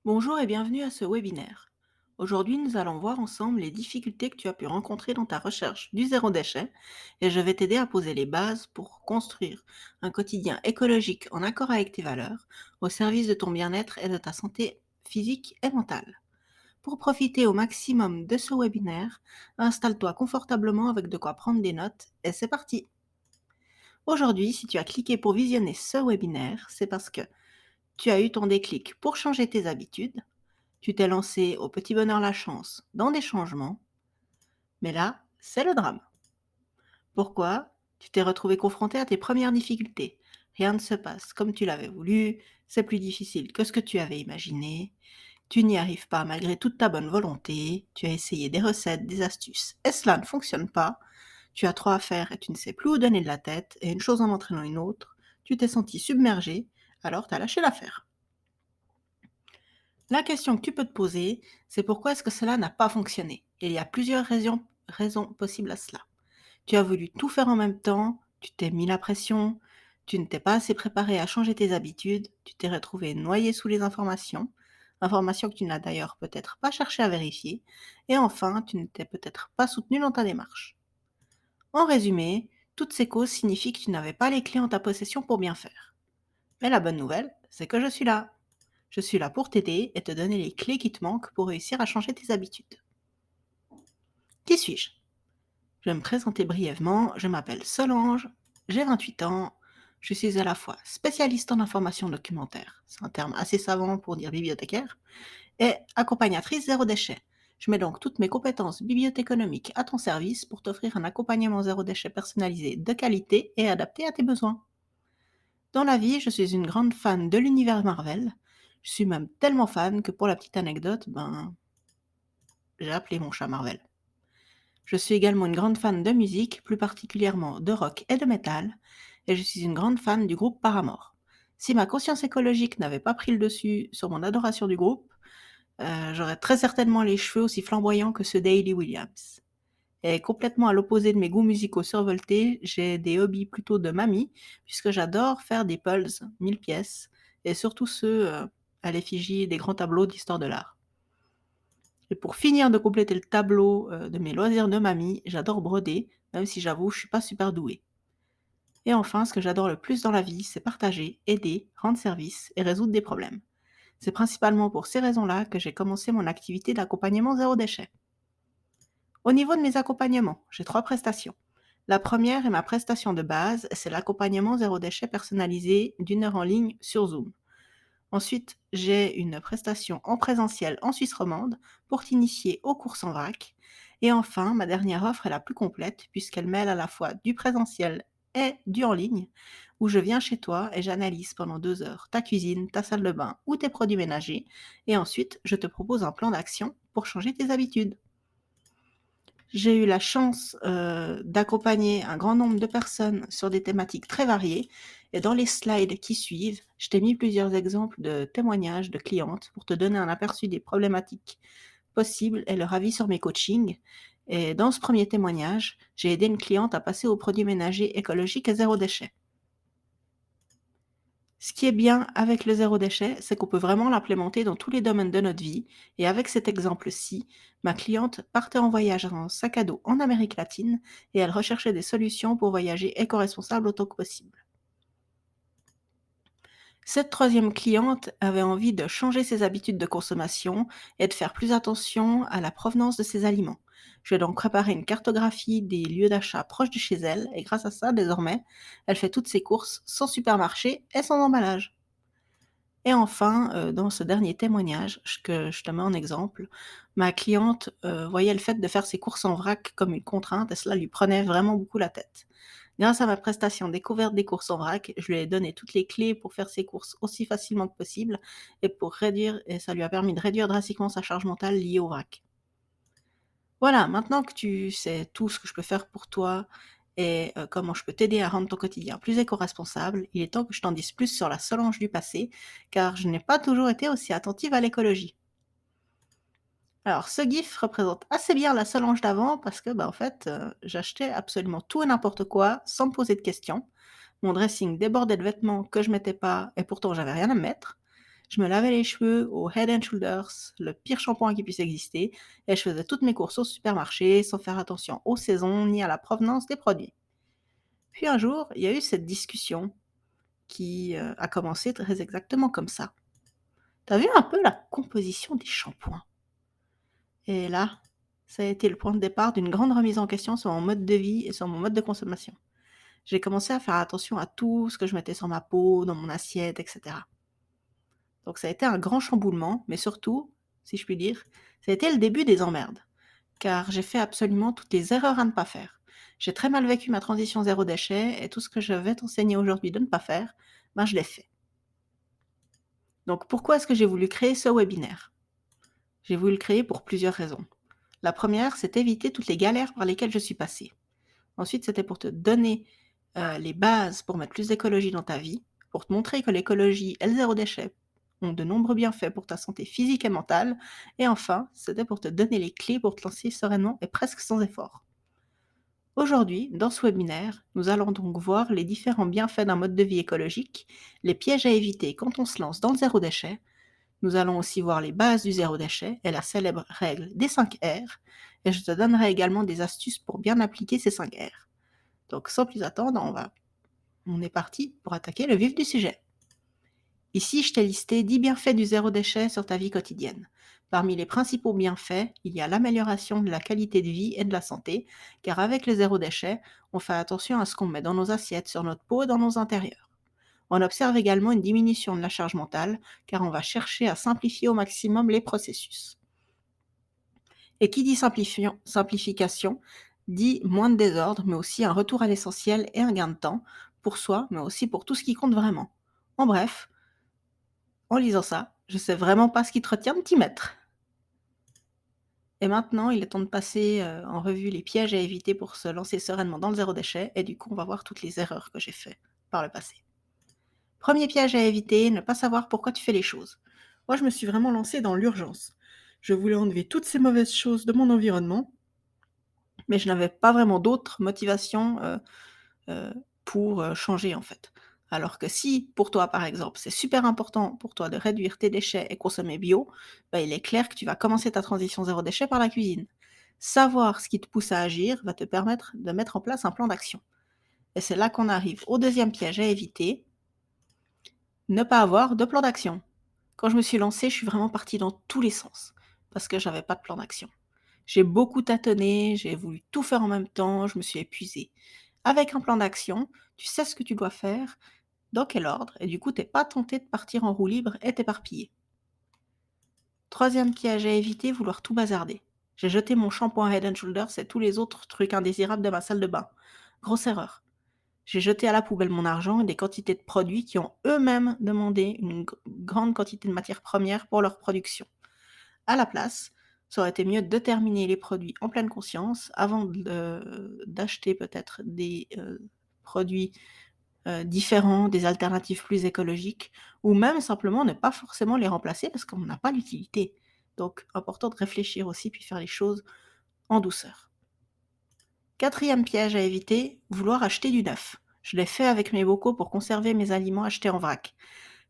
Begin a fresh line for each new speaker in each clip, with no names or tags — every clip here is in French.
Bonjour et bienvenue à ce webinaire. Aujourd'hui, nous allons voir ensemble les difficultés que tu as pu rencontrer dans ta recherche du zéro déchet et je vais t'aider à poser les bases pour construire un quotidien écologique en accord avec tes valeurs, au service de ton bien-être et de ta santé physique et mentale. Pour profiter au maximum de ce webinaire, installe-toi confortablement avec de quoi prendre des notes et c'est parti. Aujourd'hui, si tu as cliqué pour visionner ce webinaire, c'est parce que tu as eu ton déclic pour changer tes habitudes. Tu t'es lancé au petit bonheur la chance dans des changements, mais là, c'est le drame. Pourquoi? Tu t'es retrouvé confronté à tes premières difficultés. Rien ne se passe comme tu l'avais voulu, c'est plus difficile que ce que tu avais imaginé, tu n'y arrives pas malgré toute ta bonne volonté, tu as essayé des recettes, des astuces, et cela ne fonctionne pas, tu as trop à faire et tu ne sais plus où donner de la tête, et une chose en entraînant une autre, tu t'es senti submergé, alors tu as lâché l'affaire. La question que tu peux te poser, c'est pourquoi est-ce que cela n'a pas fonctionné? Il y a plusieurs raisons possibles à cela. Tu as voulu tout faire en même temps, tu t'es mis la pression, tu ne t'es pas assez préparé à changer tes habitudes, tu t'es retrouvé noyé sous les informations, informations que tu n'as d'ailleurs peut-être pas cherché à vérifier, et enfin, tu ne t'es peut-être pas soutenu dans ta démarche. En résumé, toutes ces causes signifient que tu n'avais pas les clés en ta possession pour bien faire. Mais la bonne nouvelle, c'est que je suis là. Je suis là pour t'aider et te donner les clés qui te manquent pour réussir à changer tes habitudes. Qui suis-je? Je vais me présenter brièvement. Je m'appelle Solange, j'ai 28 ans. Je suis à la fois spécialiste en information documentaire, c'est un terme assez savant pour dire bibliothécaire, et accompagnatrice zéro déchet. Je mets donc toutes mes compétences bibliothéconomiques à ton service pour t'offrir un accompagnement zéro déchet personnalisé de qualité et adapté à tes besoins. Dans la vie, je suis une grande fan de l'univers Marvel. Je suis même tellement fan que pour la petite anecdote, j'ai appelé mon chat Marvel. Je suis également une grande fan de musique, plus particulièrement de rock et de métal, et je suis une grande fan du groupe Paramore. Si ma conscience écologique n'avait pas pris le dessus sur mon adoration du groupe, j'aurais très certainement les cheveux aussi flamboyants que ceux d'Hayley Williams. Et complètement à l'opposé de mes goûts musicaux survoltés, j'ai des hobbies plutôt de mamie, puisque j'adore faire des pulls 1000 pièces, et surtout ceux à l'effigie des grands tableaux d'histoire de l'art. Et pour finir de compléter le tableau, de mes loisirs de mamie, j'adore broder, même si j'avoue, je suis pas super douée. Et enfin, ce que j'adore le plus dans la vie, c'est partager, aider, rendre service et résoudre des problèmes. C'est principalement pour ces raisons-là que j'ai commencé mon activité d'accompagnement zéro déchet. Au niveau de mes accompagnements, j'ai 3 prestations. La première est ma prestation de base, c'est l'accompagnement zéro déchet personnalisé d'1 heure en ligne sur Zoom. Ensuite, j'ai une prestation en présentiel en Suisse romande pour t'initier aux courses en vrac. Et enfin, ma dernière offre est la plus complète puisqu'elle mêle à la fois du présentiel et du en ligne, où je viens chez toi et j'analyse pendant 2 heures ta cuisine, ta salle de bain ou tes produits ménagers. Et ensuite, je te propose un plan d'action pour changer tes habitudes. J'ai eu la chance, d'accompagner un grand nombre de personnes sur des thématiques très variées et dans les slides qui suivent, je t'ai mis plusieurs exemples de témoignages de clientes pour te donner un aperçu des problématiques possibles et leur avis sur mes coachings. Et dans ce premier témoignage, j'ai aidé une cliente à passer aux produits ménagers écologiques et zéro déchet. Ce qui est bien avec le zéro déchet, c'est qu'on peut vraiment l'implémenter dans tous les domaines de notre vie. Et avec cet exemple-ci, ma cliente partait en voyage en sac à dos en Amérique latine et elle recherchait des solutions pour voyager éco-responsable autant que possible. Cette troisième cliente avait envie de changer ses habitudes de consommation et de faire plus attention à la provenance de ses aliments. Je lui ai donc préparé une cartographie des lieux d'achat proches de chez elle et grâce à ça, désormais, elle fait toutes ses courses sans supermarché et sans emballage. Et enfin, dans ce dernier témoignage que je te mets en exemple, ma cliente, voyait le fait de faire ses courses en vrac comme une contrainte et cela lui prenait vraiment beaucoup la tête. Grâce à ma prestation découverte des courses en vrac, je lui ai donné toutes les clés pour faire ses courses aussi facilement que possible et ça lui a permis de réduire drastiquement sa charge mentale liée au vrac. Voilà, maintenant que tu sais tout ce que je peux faire pour toi et comment je peux t'aider à rendre ton quotidien plus éco-responsable, il est temps que je t'en dise plus sur la Solange du passé, car je n'ai pas toujours été aussi attentive à l'écologie. Alors ce GIF représente assez bien la Solange d'avant parce que, en fait, j'achetais absolument tout et n'importe quoi sans me poser de questions. Mon dressing débordait de vêtements que je mettais pas et pourtant j'avais rien à me mettre. Je me lavais les cheveux au Head and Shoulders, le pire shampoing qui puisse exister, et je faisais toutes mes courses au supermarché sans faire attention aux saisons ni à la provenance des produits. Puis un jour, il y a eu cette discussion qui a commencé très exactement comme ça. T'as vu un peu la composition des shampoings? Et là, ça a été le point de départ d'une grande remise en question sur mon mode de vie et sur mon mode de consommation. J'ai commencé à faire attention à tout ce que je mettais sur ma peau, dans mon assiette, etc. Donc ça a été un grand chamboulement, mais surtout, si je puis dire, ça a été le début des emmerdes. Car j'ai fait absolument toutes les erreurs à ne pas faire. J'ai très mal vécu ma transition zéro déchet et tout ce que je vais t'enseigner aujourd'hui de ne pas faire, ben je l'ai fait. Donc pourquoi est-ce que j'ai voulu créer ce webinaire? J'ai voulu le créer pour plusieurs raisons. La première, c'est éviter toutes les galères par lesquelles je suis passée. Ensuite, c'était pour te donner les bases pour mettre plus d'écologie dans ta vie, pour te montrer que l'écologie et le zéro déchet ont de nombreux bienfaits pour ta santé physique et mentale. Et enfin, c'était pour te donner les clés pour te lancer sereinement et presque sans effort. Aujourd'hui, dans ce webinaire, nous allons donc voir les différents bienfaits d'un mode de vie écologique, les pièges à éviter quand on se lance dans le zéro déchet. Nous allons aussi voir les bases du zéro déchet et la célèbre règle des 5 R, et je te donnerai également des astuces pour bien appliquer ces 5 R. Donc sans plus attendre, on est parti pour attaquer le vif du sujet. Ici, je t'ai listé 10 bienfaits du zéro déchet sur ta vie quotidienne. Parmi les principaux bienfaits, il y a l'amélioration de la qualité de vie et de la santé, car avec le zéro déchet, on fait attention à ce qu'on met dans nos assiettes, sur notre peau et dans nos intérieurs. On observe également une diminution de la charge mentale, car on va chercher à simplifier au maximum les processus. Et qui dit simplification, dit moins de désordre, mais aussi un retour à l'essentiel et un gain de temps, pour soi, mais aussi pour tout ce qui compte vraiment. En bref, en lisant ça, je sais vraiment pas ce qui te retient de t'y mettre. Et maintenant, il est temps de passer en revue les pièges à éviter pour se lancer sereinement dans le zéro déchet, et du coup, on va voir toutes les erreurs que j'ai faites par le passé. Premier piège à éviter, ne pas savoir pourquoi tu fais les choses. Moi, je me suis vraiment lancée dans l'urgence. Je voulais enlever toutes ces mauvaises choses de mon environnement, mais je n'avais pas vraiment d'autres motivations pour changer en fait. Alors que si, pour toi par exemple, c'est super important pour toi de réduire tes déchets et consommer bio, bah, il est clair que tu vas commencer ta transition zéro déchet par la cuisine. Savoir ce qui te pousse à agir va te permettre de mettre en place un plan d'action. Et c'est là qu'on arrive au deuxième piège à éviter, ne pas avoir de plan d'action. Quand je me suis lancée, je suis vraiment partie dans tous les sens, parce que j'avais pas de plan d'action. J'ai beaucoup tâtonné, j'ai voulu tout faire en même temps, je me suis épuisée. Avec un plan d'action, tu sais ce que tu dois faire, dans quel ordre, et du coup, t'es pas tenté de partir en roue libre et t'éparpiller. Troisième piège à éviter, vouloir tout bazarder. J'ai jeté mon shampoing Head and Shoulders et tous les autres trucs indésirables de ma salle de bain. Grosse erreur. J'ai jeté à la poubelle mon argent et des quantités de produits qui ont eux-mêmes demandé une grande quantité de matières premières pour leur production. À la place, ça aurait été mieux de déterminer les produits en pleine conscience avant d'acheter peut-être des produits différents, des alternatives plus écologiques, ou même simplement ne pas forcément les remplacer parce qu'on n'a pas l'utilité. Donc, important de réfléchir aussi puis faire les choses en douceur. Quatrième piège à éviter, vouloir acheter du neuf. Je l'ai fait avec mes bocaux pour conserver mes aliments achetés en vrac.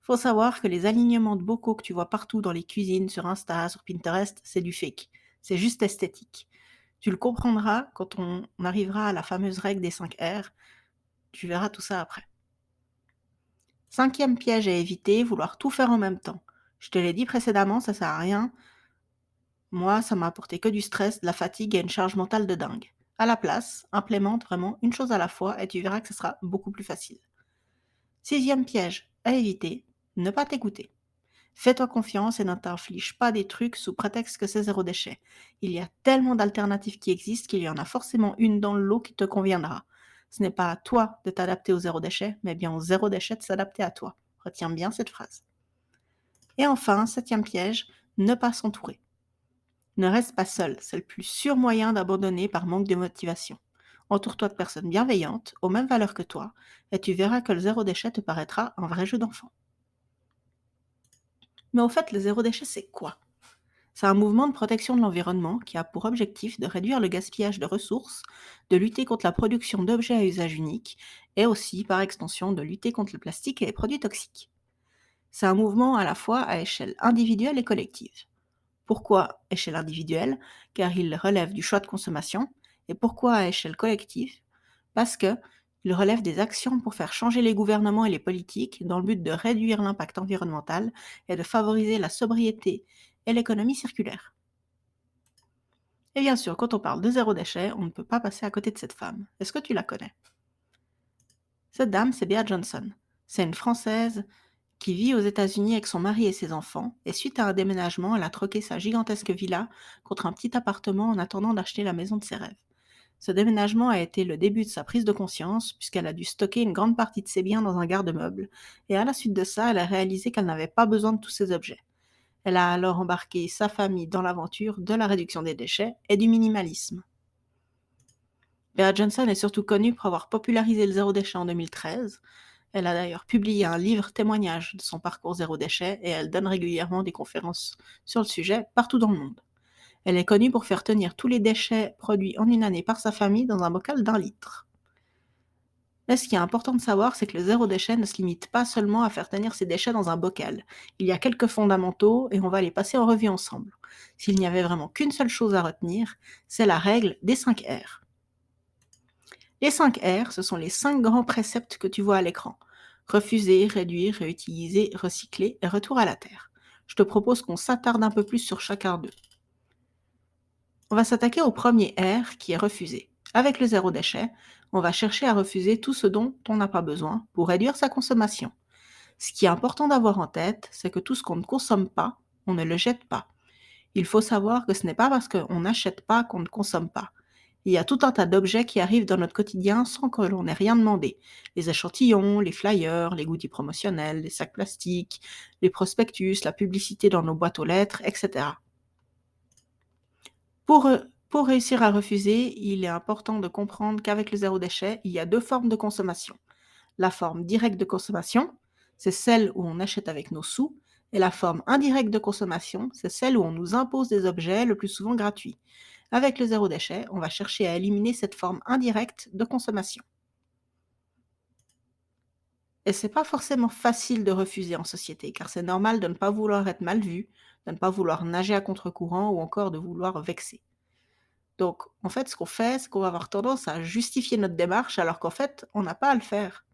Faut savoir que les alignements de bocaux que tu vois partout dans les cuisines, sur Insta, sur Pinterest, c'est du fake. C'est juste esthétique. Tu le comprendras quand on arrivera à la fameuse règle des 5 R. Tu verras tout ça après. Cinquième piège à éviter, vouloir tout faire en même temps. Je te l'ai dit précédemment, ça sert à rien. Moi, ça m'a apporté que du stress, de la fatigue et une charge mentale de dingue. À la place, implémente vraiment une chose à la fois et tu verras que ce sera beaucoup plus facile. Sixième piège à éviter, ne pas t'écouter. Fais-toi confiance et ne t'inflige pas des trucs sous prétexte que c'est zéro déchet. Il y a tellement d'alternatives qui existent qu'il y en a forcément une dans le lot qui te conviendra. Ce n'est pas à toi de t'adapter au zéro déchet, mais bien au zéro déchet de s'adapter à toi. Retiens bien cette phrase. Et enfin, septième piège, ne pas s'entourer. Ne reste pas seul, c'est le plus sûr moyen d'abandonner par manque de motivation. Entoure-toi de personnes bienveillantes, aux mêmes valeurs que toi, et tu verras que le zéro déchet te paraîtra un vrai jeu d'enfant. Mais au fait, le zéro déchet, c'est quoi? C'est un mouvement de protection de l'environnement qui a pour objectif de réduire le gaspillage de ressources, de lutter contre la production d'objets à usage unique, et aussi, par extension, de lutter contre le plastique et les produits toxiques. C'est un mouvement à la fois à échelle individuelle et collective. Pourquoi échelle individuelle? Car il relève du choix de consommation. Et pourquoi à échelle collective? Parce que il relève des actions pour faire changer les gouvernements et les politiques dans le but de réduire l'impact environnemental et de favoriser la sobriété et l'économie circulaire. Et bien sûr, quand on parle de zéro déchet, on ne peut pas passer à côté de cette femme. Est-ce que tu la connais? Cette dame, c'est Bea Johnson. C'est une Française qui vit aux États-Unis avec son mari et ses enfants, et suite à un déménagement, elle a troqué sa gigantesque villa contre un petit appartement en attendant d'acheter la maison de ses rêves. Ce déménagement a été le début de sa prise de conscience, puisqu'elle a dû stocker une grande partie de ses biens dans un garde-meuble, et à la suite de ça, elle a réalisé qu'elle n'avait pas besoin de tous ces objets. Elle a alors embarqué sa famille dans l'aventure de la réduction des déchets et du minimalisme. Bea Johnson est surtout connue pour avoir popularisé le zéro déchet en 2013. Elle a d'ailleurs publié un livre témoignage de son parcours zéro déchet et elle donne régulièrement des conférences sur le sujet partout dans le monde. Elle est connue pour faire tenir tous les déchets produits en une année par sa famille dans un bocal d'1 litre. Mais ce qui est important de savoir, c'est que le zéro déchet ne se limite pas seulement à faire tenir ses déchets dans un bocal. Il y a quelques fondamentaux et on va les passer en revue ensemble. S'il n'y avait vraiment qu'une seule chose à retenir, c'est la règle des 5 R. Les 5 R, ce sont les 5 grands préceptes que tu vois à l'écran. Refuser, réduire, réutiliser, recycler et retour à la terre. Je te propose qu'on s'attarde un peu plus sur chacun d'eux. On va s'attaquer au premier R qui est refuser. Avec le zéro déchet, on va chercher à refuser tout ce dont on n'a pas besoin pour réduire sa consommation. Ce qui est important d'avoir en tête, c'est que tout ce qu'on ne consomme pas, on ne le jette pas. Il faut savoir que ce n'est pas parce qu'on n'achète pas qu'on ne consomme pas. Il y a tout un tas d'objets qui arrivent dans notre quotidien sans que l'on ait rien demandé. Les échantillons, les flyers, les goodies promotionnels, les sacs plastiques, les prospectus, la publicité dans nos boîtes aux lettres, etc. Pour réussir à refuser, il est important de comprendre qu'avec le zéro déchet, il y a deux formes de consommation. La forme directe de consommation, c'est celle où on achète avec nos sous, et la forme indirecte de consommation, c'est celle où on nous impose des objets, le plus souvent gratuits. Avec le zéro déchet, on va chercher à éliminer cette forme indirecte de consommation. Et c'est pas forcément facile de refuser en société, car c'est normal de ne pas vouloir être mal vu, de ne pas vouloir nager à contre-courant ou encore de vouloir vexer. Donc, en fait, ce qu'on fait, c'est qu'on va avoir tendance à justifier notre démarche alors qu'en fait, on n'a pas à le faire.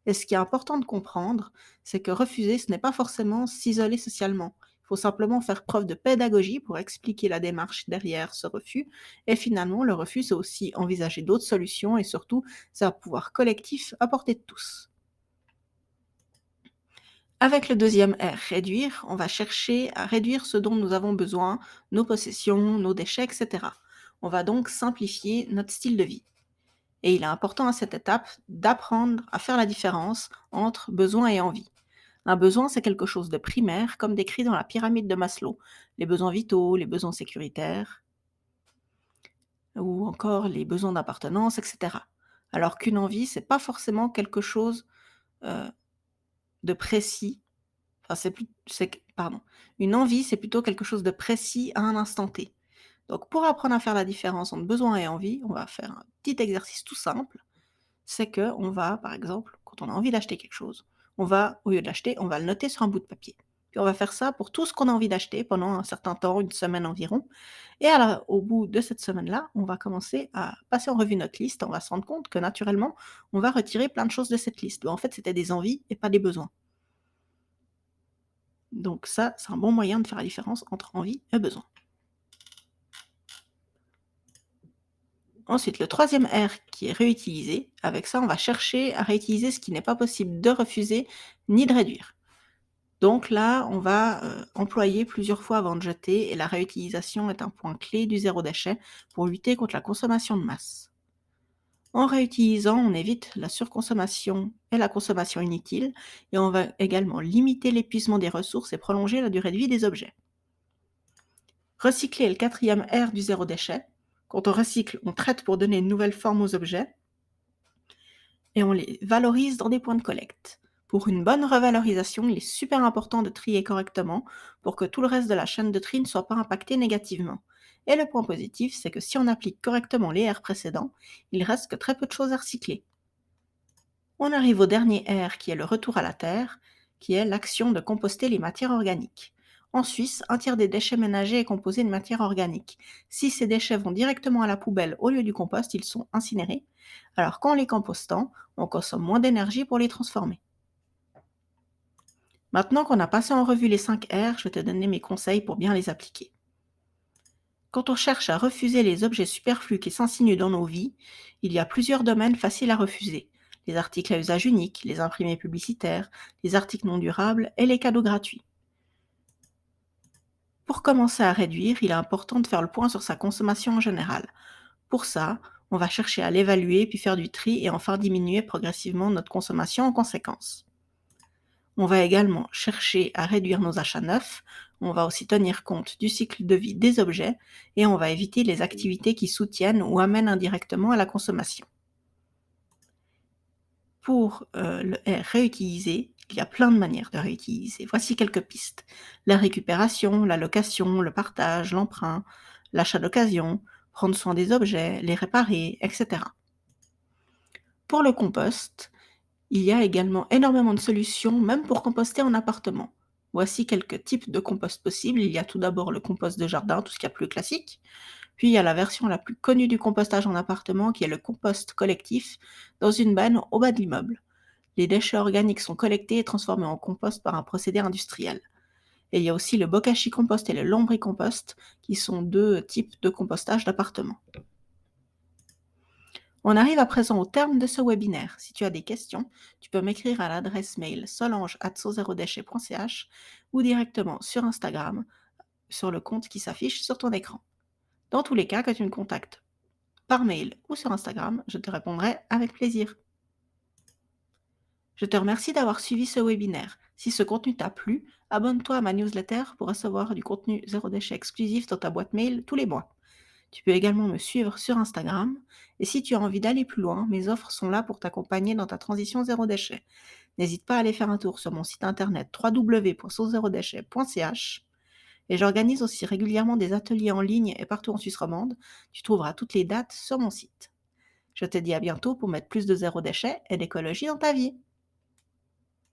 Et ce qui est important de comprendre, c'est que refuser, ce n'est pas forcément s'isoler socialement. Il faut simplement faire preuve de pédagogie pour expliquer la démarche derrière ce refus. Et finalement, le refus, c'est aussi envisager d'autres solutions et surtout, c'est un pouvoir collectif à portée de tous. Avec le deuxième R, réduire, on va chercher à réduire ce dont nous avons besoin, nos possessions, nos déchets, etc. On va donc simplifier notre style de vie. Et il est important à cette étape d'apprendre à faire la différence entre besoin et envie. Un besoin, c'est quelque chose de primaire, comme décrit dans la pyramide de Maslow. Les besoins vitaux, les besoins sécuritaires, ou encore les besoins d'appartenance, etc. Alors qu'une envie, c'est pas forcément quelque chose euh, de précis. Enfin, pardon. Une envie, c'est plutôt quelque chose de précis à un instant T. Donc, pour apprendre à faire la différence entre besoin et envie, on va faire un petit exercice tout simple. C'est que on va, par exemple, quand on a envie d'acheter quelque chose, on va, au lieu de l'acheter, on va le noter sur un bout de papier. Puis on va faire ça pour tout ce qu'on a envie d'acheter pendant un certain temps, une semaine environ. Et alors, au bout de cette semaine-là, on va commencer à passer en revue notre liste. On va se rendre compte que naturellement, on va retirer plein de choses de cette liste. En fait, c'était des envies et pas des besoins. Donc ça, c'est un bon moyen de faire la différence entre envie et besoin. Ensuite, le troisième R qui est réutilisé. Avec ça, on va chercher à réutiliser ce qui n'est pas possible de refuser ni de réduire. Donc là, on va employer plusieurs fois avant de jeter et la réutilisation est un point clé du zéro déchet pour lutter contre la consommation de masse. En réutilisant, on évite la surconsommation et la consommation inutile et on va également limiter l'épuisement des ressources et prolonger la durée de vie des objets. Recycler est le quatrième R du zéro déchet. Quand on recycle, on traite pour donner une nouvelle forme aux objets et on les valorise dans des points de collecte. Pour une bonne revalorisation, il est super important de trier correctement pour que tout le reste de la chaîne de tri ne soit pas impacté négativement. Et le point positif, c'est que si on applique correctement les R précédents, il reste que très peu de choses à recycler. On arrive au dernier R qui est le retour à la terre, qui est l'action de composter les matières organiques. En Suisse, un tiers des déchets ménagers est composé de matières organiques. Si ces déchets vont directement à la poubelle au lieu du compost, ils sont incinérés, alors qu'en les compostant, on consomme moins d'énergie pour les transformer. Maintenant qu'on a passé en revue les 5 R, je vais te donner mes conseils pour bien les appliquer. Quand on cherche à refuser les objets superflus qui s'insinuent dans nos vies, il y a plusieurs domaines faciles à refuser. Les articles à usage unique, les imprimés publicitaires, les articles non durables et les cadeaux gratuits. Pour commencer à réduire, il est important de faire le point sur sa consommation en général. Pour ça, on va chercher à l'évaluer puis faire du tri et enfin diminuer progressivement notre consommation en conséquence. On va également chercher à réduire nos achats neufs, on va aussi tenir compte du cycle de vie des objets et on va éviter les activités qui soutiennent ou amènent indirectement à la consommation. Pour le R réutiliser, il y a plein de manières de réutiliser. Voici quelques pistes. La récupération, la location, le partage, l'emprunt, l'achat d'occasion, prendre soin des objets, les réparer, etc. Pour le compost, il y a également énormément de solutions, même pour composter en appartement. Voici quelques types de compost possibles. Il y a tout d'abord le compost de jardin, tout ce qu'il y a plus classique. Puis il y a la version la plus connue du compostage en appartement, qui est le compost collectif, dans une benne au bas de l'immeuble. Les déchets organiques sont collectés et transformés en compost par un procédé industriel. Et il y a aussi le bokashi compost et le lombricompost, qui sont deux types de compostage d'appartement. On arrive à présent au terme de ce webinaire. Si tu as des questions, tu peux m'écrire à l'adresse mail solange@sauzerodéchet.ch ou directement sur Instagram, sur le compte qui s'affiche sur ton écran. Dans tous les cas, que tu me contactes par mail ou sur Instagram, je te répondrai avec plaisir. Je te remercie d'avoir suivi ce webinaire. Si ce contenu t'a plu, abonne-toi à ma newsletter pour recevoir du contenu zéro déchet exclusif dans ta boîte mail tous les mois. Tu peux également me suivre sur Instagram. Et si tu as envie d'aller plus loin, mes offres sont là pour t'accompagner dans ta transition zéro déchet. N'hésite pas à aller faire un tour sur mon site internet www.sauzerodéchet.ch. Et j'organise aussi régulièrement des ateliers en ligne et partout en Suisse romande. Tu trouveras toutes les dates sur mon site. Je te dis à bientôt pour mettre plus de zéro déchet et d'écologie dans ta vie.